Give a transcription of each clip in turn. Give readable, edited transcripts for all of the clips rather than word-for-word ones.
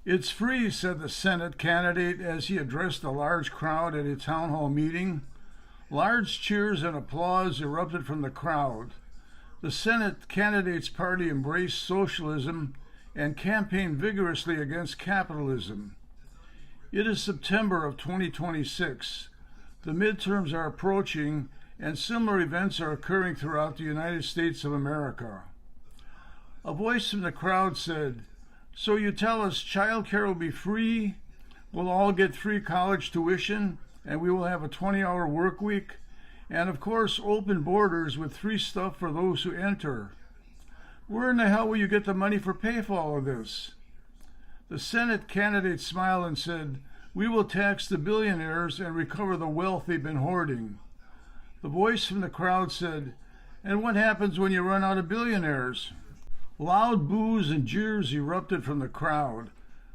It's free, said the Senate candidate as he addressed a large crowd at a town hall meeting. Large cheers and applause erupted from the crowd. The Senate candidate's party embraced socialism and campaigned vigorously against capitalism. It is September of 2026. The midterms are approaching, and similar events are occurring throughout the United States of America. A voice from the crowd said, "So you tell us childcare will be free, we'll all get free college tuition, and we will have a 20-hour work week, and of course open borders with free stuff for those who enter. Where in the hell will you get the money for pay for all of this?" The Senate candidate smiled and said, "We will tax the billionaires and recover the wealth they've been hoarding." The voice from the crowd said, "And what happens when you run out of billionaires?" Loud boos and jeers erupted from the crowd.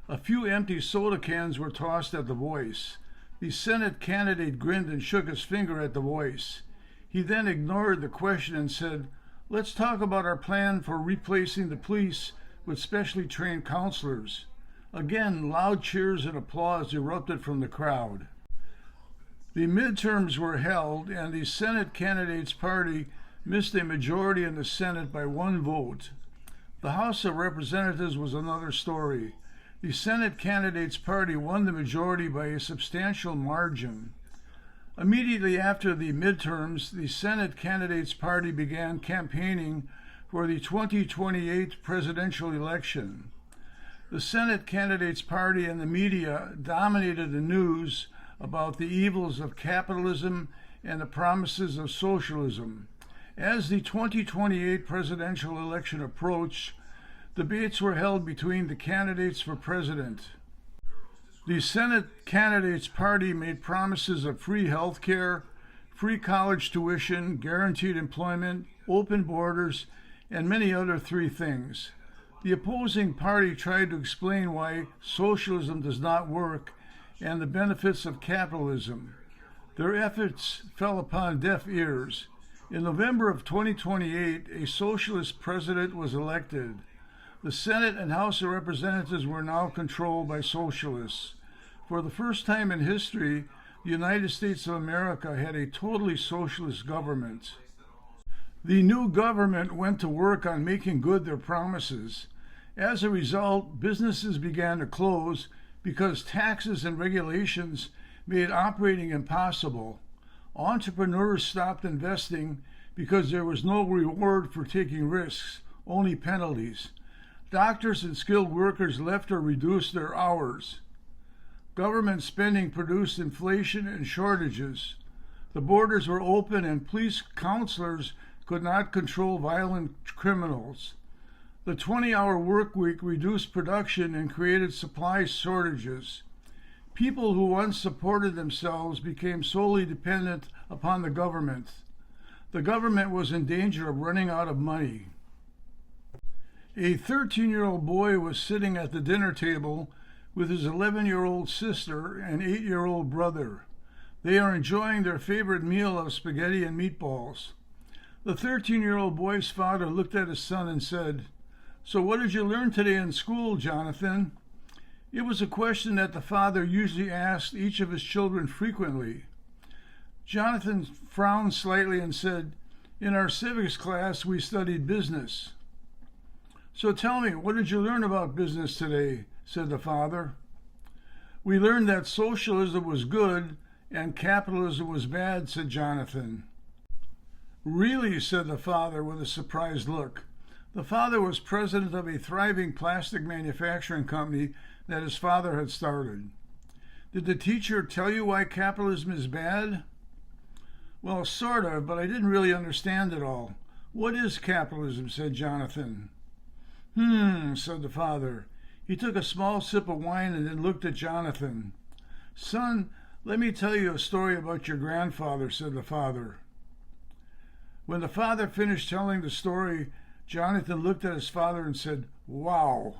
A few empty soda cans were tossed at the voice. The Senate candidate grinned and shook his finger at the voice. He then ignored the question and said, "Let's talk about our plan for replacing the police with specially trained counselors." Again, loud cheers and applause erupted from the crowd. The midterms were held, and the Senate candidate's party missed a majority in the Senate by one vote. The House of Representatives was another story. The Senate candidate's party won the majority by a substantial margin. Immediately after the midterms, the Senate candidate's party began campaigning for the 2028 presidential election. The Senate candidate's party and the media dominated the news about the evils of capitalism and the promises of socialism. As the 2028 presidential election approached, debates were held between the candidates for president. The Senate candidate's party made promises of free health care, free college tuition, guaranteed employment, open borders, and many other three things. The opposing party tried to explain why socialism does not work and the benefits of capitalism. Their efforts fell upon deaf ears. In November of 2028, a socialist president was elected. The Senate and House of Representatives were now controlled by socialists. For the first time in history, the United States of America had a totally socialist government. The new government went to work on making good their promises. As a result, businesses began to close because taxes and regulations made operating impossible. Entrepreneurs stopped investing because there was no reward for taking risks, only penalties. Doctors and skilled workers left or reduced their hours. Government spending produced inflation and shortages. The borders were open and police counselors could not control violent criminals. The 20-hour work week reduced production and created supply shortages. People who once supported themselves became solely dependent upon the government. The government was in danger of running out of money. A 13-year-old boy was sitting at the dinner table with his 11-year-old sister and 8-year-old brother. They are enjoying their favorite meal of spaghetti and meatballs. The 13-year-old boy's father looked at his son and said, "So what did you learn today in school, Jonathan?" It was a question that the father usually asked each of his children frequently. Jonathan frowned slightly and said, "In our civics class, we studied business." "So tell me, what did you learn about business today?" said the father. "We learned that socialism was good and capitalism was bad," said Jonathan. "Really?" said the father with a surprised look. The father was president of a thriving plastic manufacturing company that his father had started. "Did the teacher tell you why capitalism is bad?" "Well, sort of, but I didn't really understand it all. What is capitalism?" said Jonathan. Said the father. He took a small sip of wine and then looked at Jonathan. "Son, let me tell you a story about your grandfather," said the father. When the father finished telling the story, Jonathan looked at his father and said, "Wow."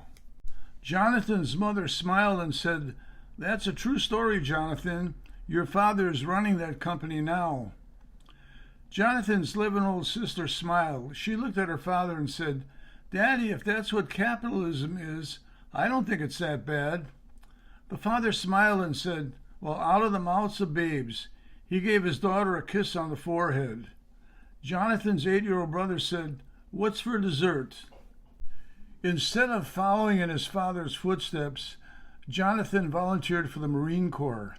Jonathan's mother smiled and said, "That's a true story, Jonathan. Your father is running that company now." Jonathan's 11-year-old sister smiled. She looked at her father and said, "Daddy, if that's what capitalism is, I don't think it's that bad. The father smiled and said, well, out of the mouths of babes. He gave his daughter a kiss on the forehead. Jonathan's 8-year-old brother said, what's for dessert? Instead of following in his father's footsteps, Jonathan volunteered for the Marine Corps.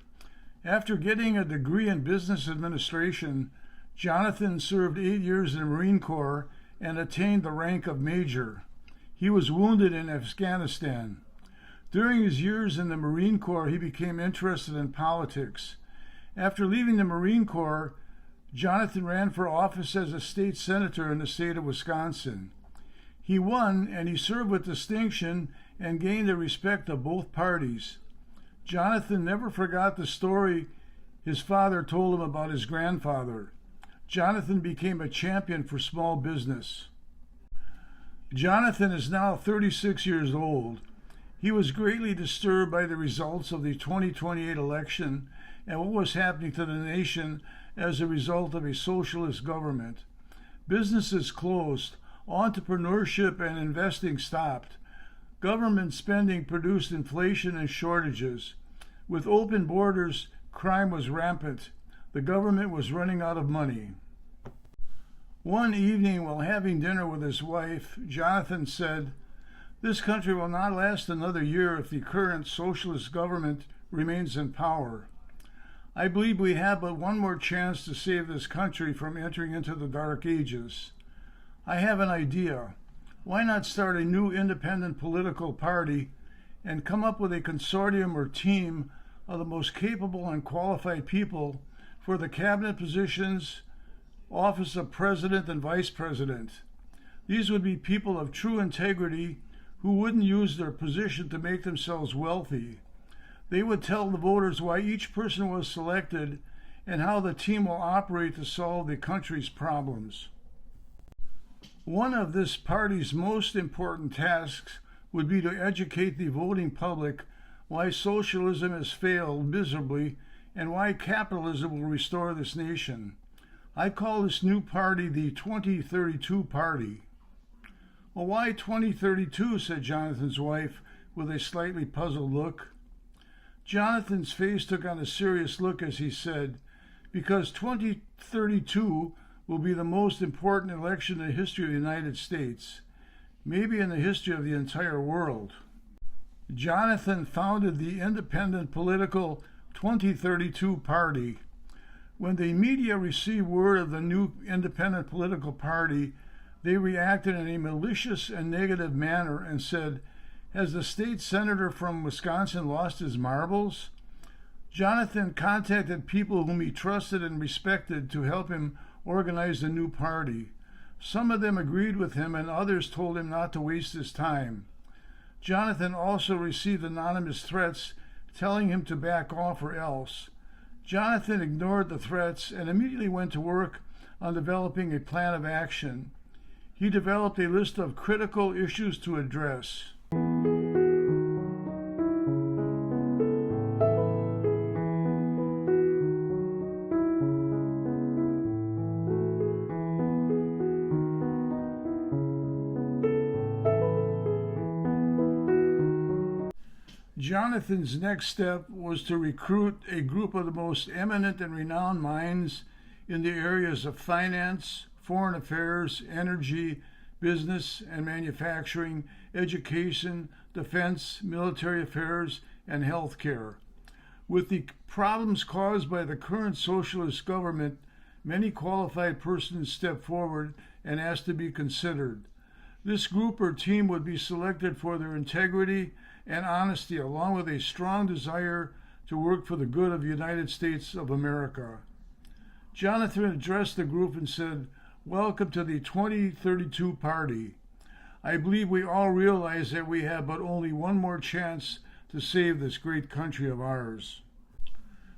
After getting a degree in business administration, Jonathan served 8 years in the Marine Corps and attained the rank of major. He was wounded in Afghanistan. During his years in the Marine Corps, he became interested in politics. After leaving the Marine Corps, Jonathan ran for office as a state senator in the state of Wisconsin. He won, and he served with distinction and gained the respect of both parties. Jonathan never forgot the story his father told him about his grandfather. Jonathan became a champion for small business. Jonathan is now 36 years old. He was greatly disturbed by the results of the 2028 election and what was happening to the nation as a result of a socialist government. Businesses closed, entrepreneurship and investing stopped. Government spending produced inflation and shortages. With open borders, crime was rampant. The government was running out of money. One evening, while having dinner with his wife, Jonathan said, this country will not last another year if the current socialist government remains in power. I believe we have but one more chance to save this country from entering into the dark ages. I have an idea. Why not start a new independent political party and come up with a consortium or team of the most capable and qualified people for the cabinet positions, office of president and vice president. These would be people of true integrity who wouldn't use their position to make themselves wealthy. They would tell the voters why each person was selected and how the team will operate to solve the country's problems. One of this party's most important tasks would be to educate the voting public why socialism has failed miserably and why capitalism will restore this nation. I call this new party the 2032 Party. Well, why 2032? Said Jonathan's wife with a slightly puzzled look. Jonathan's face took on a serious look as he said, because 2032 will be the most important election in the history of the United States, maybe in the history of the entire world. Jonathan founded the independent political 2032 Party. When the media received word of the new independent political party, they reacted in a malicious and negative manner and said, has the state senator from Wisconsin lost his marbles? Jonathan contacted people whom he trusted and respected to help him organize the new party. Some of them agreed with him and others told him not to waste his time. Jonathan also received anonymous threats telling him to back off or else. Jonathan ignored the threats and immediately went to work on developing a plan of action. He developed a list of critical issues to address. Jonathan's next step was to recruit a group of the most eminent and renowned minds in the areas of finance, foreign affairs, energy, business and manufacturing, education, defense, military affairs, and health care. With the problems caused by the current socialist government, many qualified persons stepped forward and asked to be considered. This group or team would be selected for their integrity and honesty, along with a strong desire to work for the good of the United States of America. Jonathan addressed the group and said, welcome to the 2032 Party. I believe we all realize that we have but only one more chance to save this great country of ours.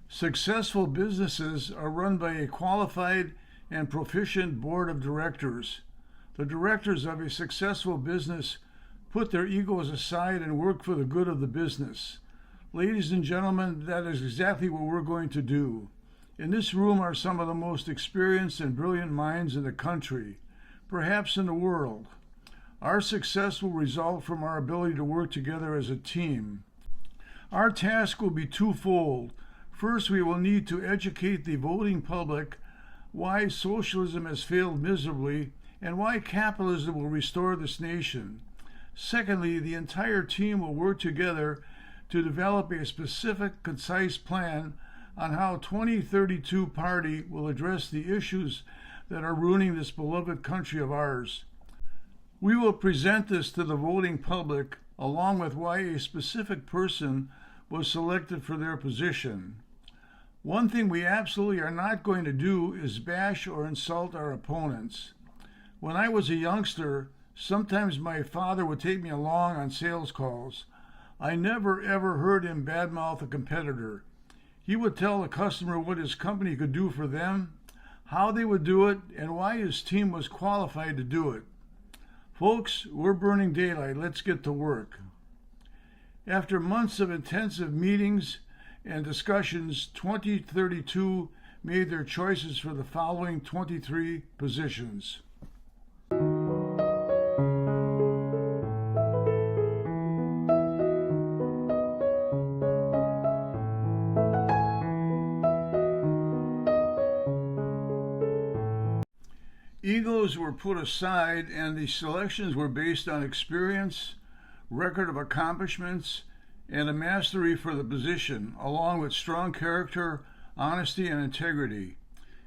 Successful businesses are run by a qualified and proficient board of directors. The directors of a successful business put their egos aside and work for the good of the business. Ladies and gentlemen, that is exactly what we're going to do. In this room are some of the most experienced and brilliant minds in the country, perhaps in the world. Our success will result from our ability to work together as a team. Our task will be twofold. First, we will need to educate the voting public why socialism has failed miserably and why capitalism will restore this nation. Secondly, the entire team will work together to develop a specific, concise plan on how 2032 Party will address the issues that are ruining this beloved country of ours. We will present this to the voting public along with why a specific person was selected for their position. One thing we absolutely are not going to do is bash or insult our opponents. When I was a youngster, sometimes my father would take me along on sales calls. I never ever heard him badmouth a competitor. He would tell the customer what his company could do for them, how they would do it, and why his team was qualified to do it. Folks, we're burning daylight. Let's get to work. After months of intensive meetings and discussions, 2032 made their choices for the following 23 positions. Egos were put aside, and the selections were based on experience, record of accomplishments, and a mastery for the position, along with strong character, honesty, and integrity.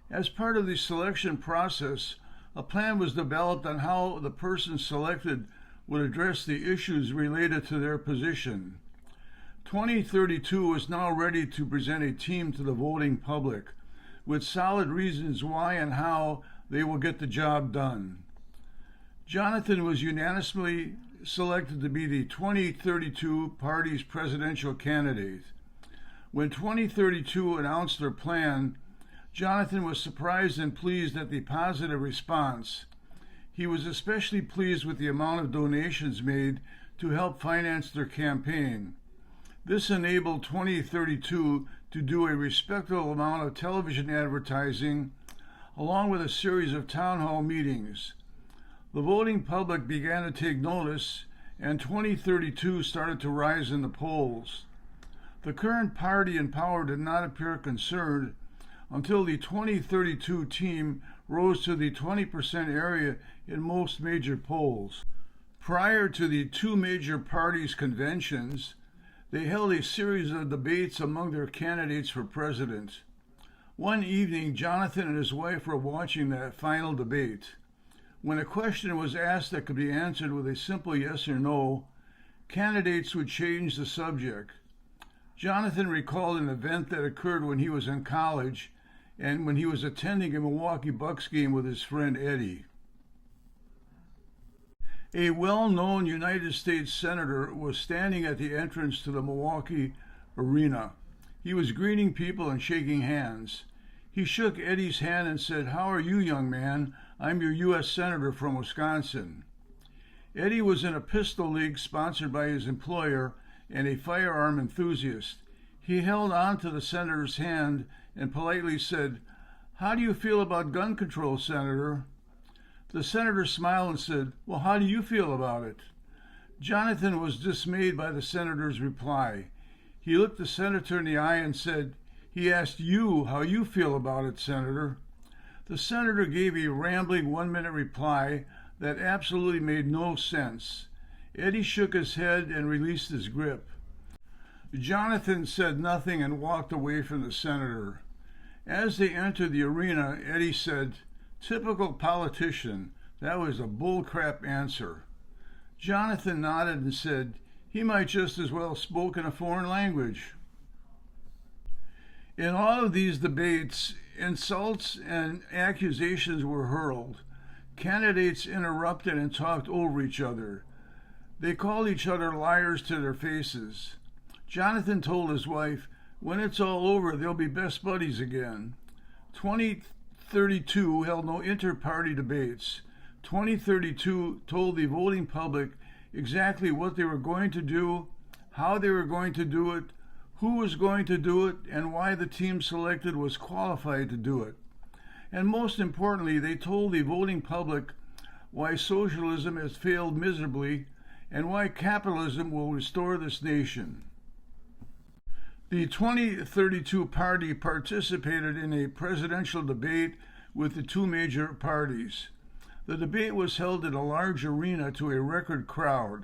As part of the selection process, a plan was developed on how the person selected would address the issues related to their position. 2032 is now ready to present a team to the voting public with solid reasons why and how they will get the job done. Jonathan was unanimously selected to be the 2032 party's presidential candidate. When 2032 announced their plan, Jonathan was surprised and pleased at the positive response. He was especially pleased with the amount of donations made to help finance their campaign. This enabled 2032 to do a respectable amount of television advertising along with a series of town hall meetings. The voting public began to take notice, and 2032 started to rise in the polls. The current party in power did not appear concerned until the 2032 team rose to the 20% area in most major polls. Prior to the two major parties' conventions, they held a series of debates among their candidates for president. One evening, Jonathan and his wife were watching that final debate. When a question was asked that could be answered with a simple yes or no, candidates would change the subject. Jonathan recalled an event that occurred when he was in college and when he was attending a Milwaukee Bucks game with his friend Eddie. A well-known United States Senator was standing at the entrance to the Milwaukee arena. He was greeting people and shaking hands. He shook Eddie's hand and said, "How are you, young man? I'm your U.S. Senator from Wisconsin." Eddie was in a pistol league sponsored by his employer and a firearm enthusiast. He held on to the senator's hand and politely said, "How do you feel about gun control, Senator?" The senator smiled and said, "Well, how do you feel about it?" Jonathan was dismayed by the senator's reply. He looked the senator in the eye and said, "He asked you how you feel about it, Senator." The senator gave a rambling 1-minute reply that absolutely made no sense. Eddie shook his head and released his grip. Jonathan said nothing and walked away from the senator. As they entered the arena, Eddie said, "Typical politician. That was a bullcrap answer." Jonathan nodded and said, "He might just as well spoke in a foreign language." In all of these debates, insults and accusations were hurled. Candidates interrupted and talked over each other. They called each other liars to their faces. Jonathan told his wife, "When it's all over, they'll be best buddies again." 2032 held no inter-party debates. 2032 told the voting public exactly what they were going to do, how they were going to do it, who was going to do it, and why the team selected was qualified to do it. And most importantly, they told the voting public why socialism has failed miserably, and why capitalism will restore this nation. The 2032 party participated in a presidential debate with the two major parties. The debate was held in a large arena to a record crowd.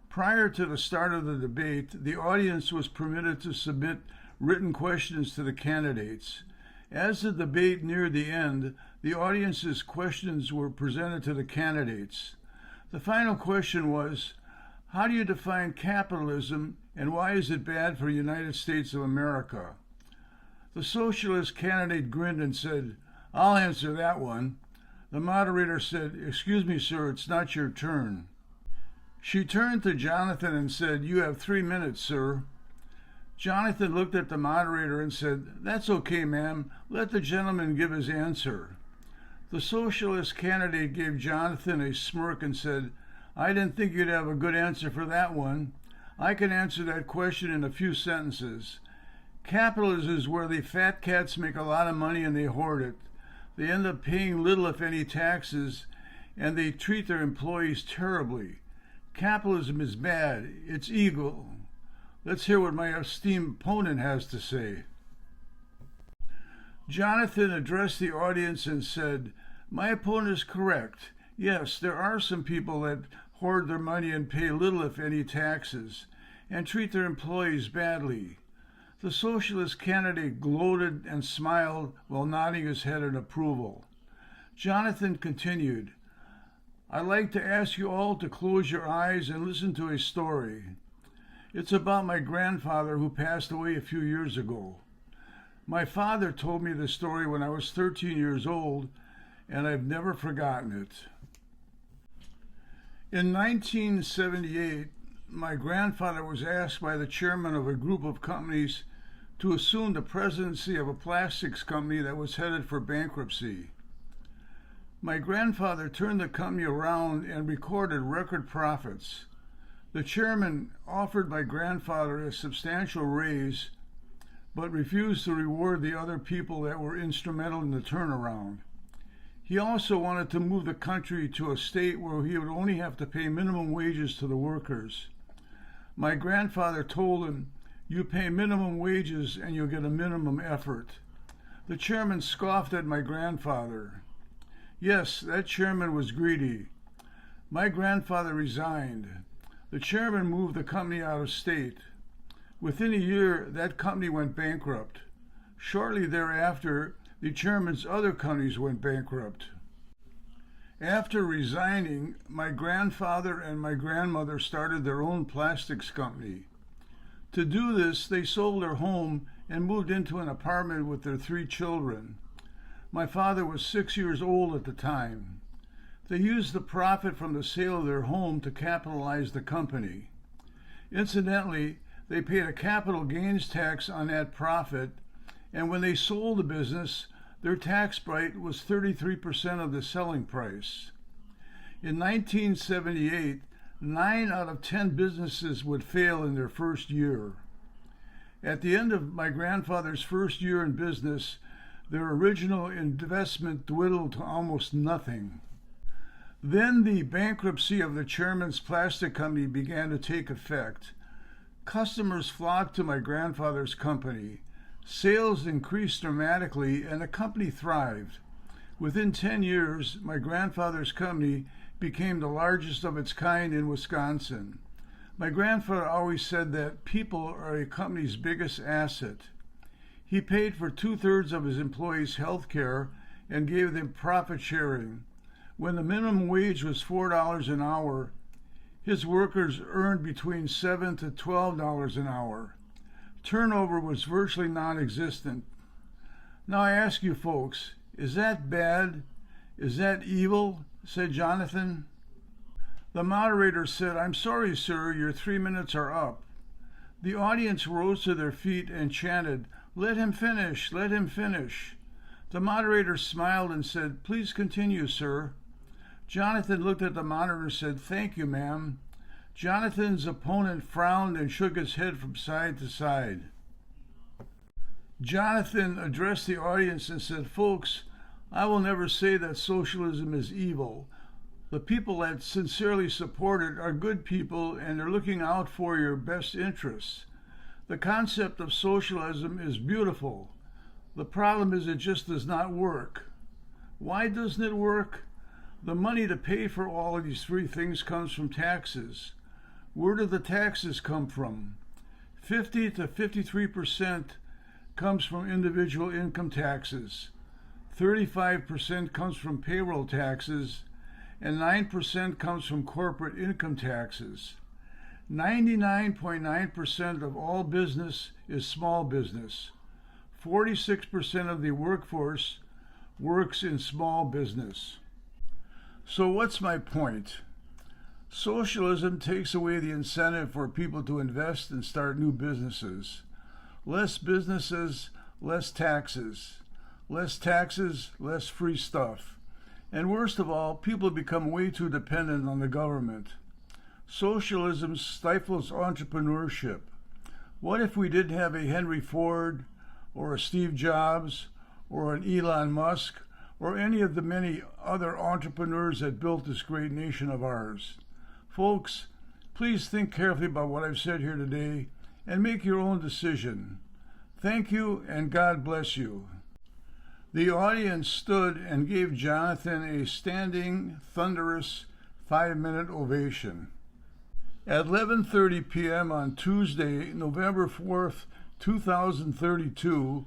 Prior to the start of the debate, the audience was permitted to submit written questions to the candidates. As the debate neared the end, the audience's questions were presented to the candidates. The final question was, how do you define capitalism and why is it bad for the United States of America? The socialist candidate grinned and said, I'll answer that one. The moderator said, excuse me, sir, it's not your turn. She turned to Jonathan and said, you have 3 minutes, sir. Jonathan looked at the moderator and said, that's okay, ma'am. Let the gentleman give his answer. The socialist candidate gave Jonathan a smirk and said, I didn't think you'd have a good answer for that one. I can answer that question in a few sentences. Capitalism is where the fat cats make a lot of money and they hoard it. They end up paying little, if any, taxes, and they treat their employees terribly. Capitalism is bad. It's evil. Let's hear what my esteemed opponent has to say. Jonathan addressed the audience and said, my opponent is correct. Yes, there are some people that hoard their money and pay little, if any, taxes, and treat their employees badly. The socialist candidate gloated and smiled while nodding his head in approval. Jonathan continued, I'd like to ask you all to close your eyes and listen to a story. It's about my grandfather who passed away a few years ago. My father told me the story when I was 13 years old, and I've never forgotten it. In 1978, my grandfather was asked by the chairman of a group of companies to assume the presidency of a plastics company that was headed for bankruptcy. My grandfather turned the company around and recorded record profits. The chairman offered my grandfather a substantial raise, but refused to reward the other people that were instrumental in the turnaround. He also wanted to move the country to a state where he would only have to pay minimum wages to the workers. My grandfather told him, you pay minimum wages and you'll get a minimum effort. The chairman scoffed at my grandfather. Yes, that chairman was greedy. My grandfather resigned. The chairman moved the company out of state. Within a year, that company went bankrupt. Shortly thereafter, the chairman's other companies went bankrupt. After resigning, my grandfather and my grandmother started their own plastics company. To do this, they sold their home and moved into an apartment with their 3 children. My father was 6 years old at the time. They used the profit from the sale of their home to capitalize the company. Incidentally, they paid a capital gains tax on that profit, and when they sold the business, their tax rate was 33% of the selling price. In 1978, 9 out of 10 businesses would fail in their first year. At the end of my grandfather's first year in business, their original investment dwindled to almost nothing. Then the bankruptcy of the chairman's plastic company began to take effect. Customers flocked to my grandfather's company. Sales increased dramatically and the company thrived. Within 10 years, my grandfather's company became the largest of its kind in Wisconsin. My grandfather always said that people are a company's biggest asset. He paid for 2/3 of his employees' health care and gave them profit sharing. When the minimum wage was $4 an hour, his workers earned between $7 to $12 an hour. Turnover was virtually non-existent. Now I ask you folks, is that bad? Is that evil? Said Jonathan. The moderator said, I'm sorry, sir, your 3 minutes are up. The audience rose to their feet and chanted, let him finish, let him finish. The moderator smiled and said, please continue, sir. Jonathan looked at the moderator and said, thank you, ma'am. Jonathan's opponent frowned and shook his head from side to side. Jonathan addressed the audience and said, folks, I will never say that socialism is evil. The people that sincerely support it are good people and they're looking out for your best interests. The concept of socialism is beautiful. The problem is it just does not work. Why doesn't it work? The money to pay for all of these three things comes from taxes. Where do the taxes come from? 50 to 53% comes from individual income taxes. 35% comes from payroll taxes, and 9% comes from corporate income taxes. 99.9% of all business is small business. 46% of the workforce works in small business. So what's my point? Socialism takes away the incentive for people to invest and start new businesses. Less businesses, less taxes. Less taxes, less free stuff. And worst of all, people become way too dependent on the government. Socialism stifles entrepreneurship. What if we didn't have a Henry Ford, or a Steve Jobs, or an Elon Musk, or any of the many other entrepreneurs that built this great nation of ours? Folks, please think carefully about what I've said here today and make your own decision. Thank you, and God bless you. The audience stood and gave Jonathan a standing, thunderous 5-minute ovation. At 11:30 p.m. on Tuesday, November 4th, 2032,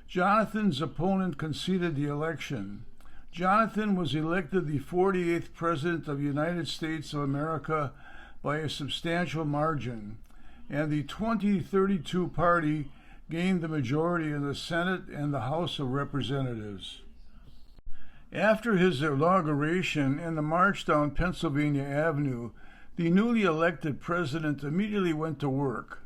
Jonathan's opponent conceded the election. Jonathan was elected the 48th President of the United States of America by a substantial margin, and the 2032 party gained the majority in the Senate and the House of Representatives. After his inauguration and the march down Pennsylvania Avenue, the newly elected president immediately went to work.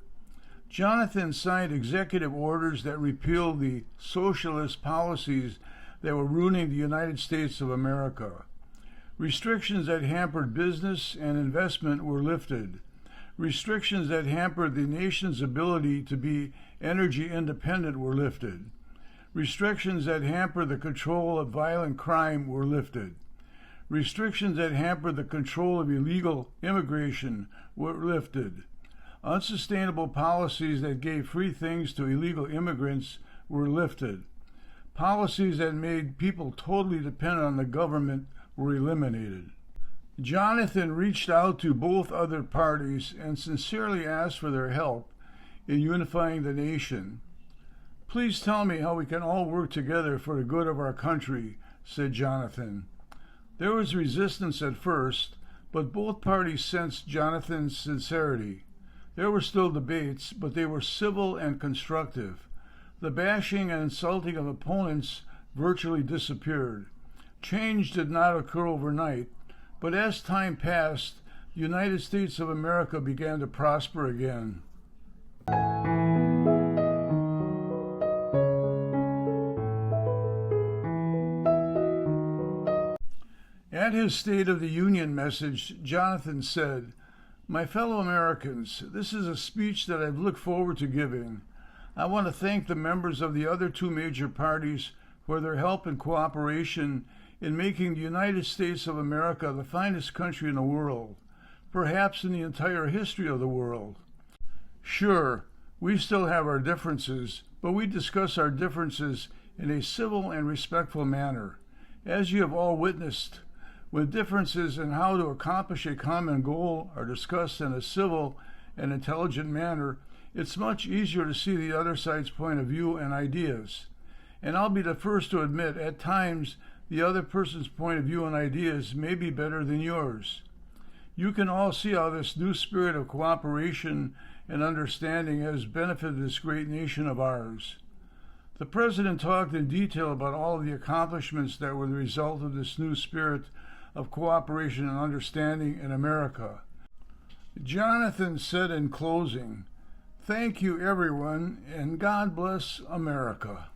Jonathan signed executive orders that repealed the socialist policies that were ruining the United States of America. Restrictions that hampered business and investment were lifted. Restrictions that hampered the nation's ability to be energy independent were lifted. Restrictions that hampered the control of violent crime were lifted. Restrictions that hampered the control of illegal immigration were lifted. Unsustainable policies that gave free things to illegal immigrants were lifted. Policies that made people totally dependent on the government were eliminated. Jonathan reached out to both other parties and sincerely asked for their help in unifying the nation. "Please tell me how we can all work together for the good of our country," said Jonathan. There was resistance at first, but both parties sensed Jonathan's sincerity. There were still debates, but they were civil and constructive. The bashing and insulting of opponents virtually disappeared. Change did not occur overnight, but as time passed, the United States of America began to prosper again. At his State of the Union message, Jonathan said, "My fellow Americans, this is a speech that I've looked forward to giving. I want to thank the members of the other two major parties for their help and cooperation in making the United States of America the finest country in the world, perhaps in the entire history of the world. Sure, we still have our differences, but we discuss our differences in a civil and respectful manner. As you have all witnessed, when differences in how to accomplish a common goal are discussed in a civil and intelligent manner, it's much easier to see the other side's point of view and ideas. And I'll be the first to admit, at times, the other person's point of view and ideas may be better than yours. You can all see how this new spirit of cooperation and understanding has benefited this great nation of ours." The President talked in detail about all of the accomplishments that were the result of this new spirit of cooperation and understanding in America. Jonathan said in closing, "Thank you, everyone, and God bless America."